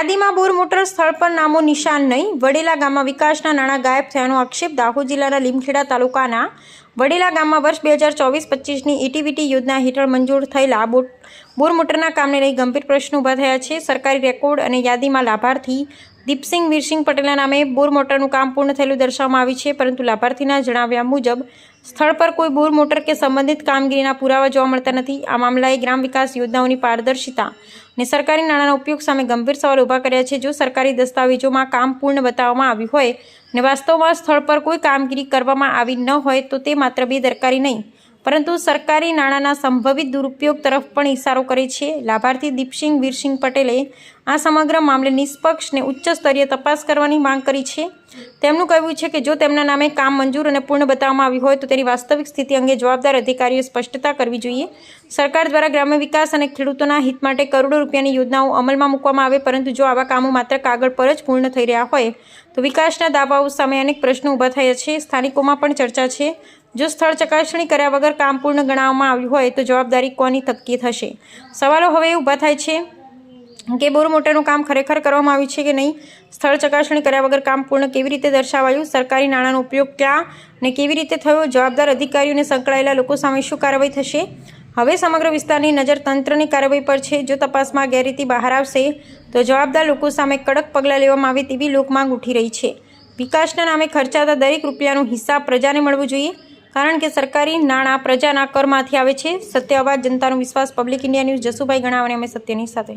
યાદીમાં બોર મોટર સ્થળ પર નામો નિશાન નહીં। વડેલા ગામમાં વિકાસના નાણાં ગાયબ થયાનો આક્ષેપ। દાહોદ જિલ્લાના લીમખેડા તાલુકાના વડેલા ગામમાં વર્ષ 2024-25ની એટીવીટી યોજના હેઠળ મંજૂર થયેલા બોર મોટરના કામને લઈ ગંભીર પ્રશ્નો ઊભા થયા છે। સરકારી રેકોર્ડ અને યાદીમાં લાભાર્થી દીપસિંહ વીરસિંહ પટેલના નામે બોર મોટરનું કામ પૂર્ણ થયેલું દર્શાવવામાં આવ્યું છે, પરંતુ લાભાર્થીના જણાવ્યા મુજબ સ્થળ પર કોઈ બોર મોટર કે સંબંધિત કામગીરીના પુરાવા જોવા મળતા નથી। આ મામલાએ ગ્રામ વિકાસ યોજનાઓની પારદર્શિતા અને સરકારી નાણાંના ઉપયોગ સામે ગંભીર સવાલ ઊભા કર્યા છે। જો સરકારી દસ્તાવેજોમાં કામ પૂર્ણ બતાવવામાં આવ્યું હોય અને વાસ્તવમાં સ્થળ પર કોઈ કામગીરી કરવામાં આવી ન હોય તો તે માત્ર બેદરકારી નહીં, પરંતુ સરકારી નાણાંના સંભવિત દુરુપયોગ તરફ પણ ઇશારો કરે છે। લાભાર્થી દીપસિંહ વીરસિંહ પટેલે આ સમગ્ર મામલે નિષ્પક્ષ અને ઉચ્ચ સ્તરીય તપાસ કરવાની માંગ કરી છે। તેમનું કહેવું છે કે જો તેમના નામે કામ મંજૂર અને પૂર્ણ બતાવવામાં આવ્યું હોય તો તેની વાસ્તવિક સ્થિતિ અંગે જવાબદાર અધિકારીઓએ સ્પષ્ટતા કરવી જોઈએ। સરકાર દ્વારા ગ્રામ્ય વિકાસ અને ખેડૂતોના હિત માટે કરોડો રૂપિયાની યોજનાઓ અમલમાં મૂકવામાં આવે, પરંતુ જો આવા કામો માત્ર કાગળ પર જ પૂર્ણ થઈ રહ્યા હોય તો વિકાસના દાવાઓ સામે અનેક પ્રશ્નો ઊભા થયા છે। સ્થાનિકોમાં પણ ચર્ચા છે, જો સ્થળ ચકાસણી કર્યા વગર કામ પૂર્ણ ગણાવવામાં આવ્યું હોય તો જવાબદારી કોની તબકી થશે। સવાલો હવે ઊભા થાય છે કે બોર મોટરનું કામ ખરેખર કરવામાં આવ્યું છે કે નહીં, સ્થળ ચકાસણી કર્યા વગર કામ પૂર્ણ કેવી રીતે દર્શાવાયું, સરકારી નાણાંનો ઉપયોગ ક્યાં અને કેવી રીતે થયો, જવાબદાર અધિકારીઓને સંકળાયેલા લોકો સામે શું કાર્યવાહી થશે। હવે સમગ્ર વિસ્તારની નજર તંત્રની કાર્યવાહી પર છે। જો તપાસમાં ગેરરીતિ બહાર આવશે તો જવાબદાર લોકો સામે કડક પગલાં લેવામાં આવે તેવી લોકમાંગ ઉઠી રહી છે। વિકાસના નામે ખર્ચાતા દરેક રૂપિયાનો હિસાબ પ્રજાને મળવો જોઈએ, કારણ કે સરકારી નાણાં પ્રજાના કરમાંથી આવે છે। સત્ય અવાજ, જનતાનો વિશ્વાસ, પબ્લિક ઇન્ડિયા ન્યૂઝ, જસુભાઈ ગણાવને અમે સત્યની સાથે।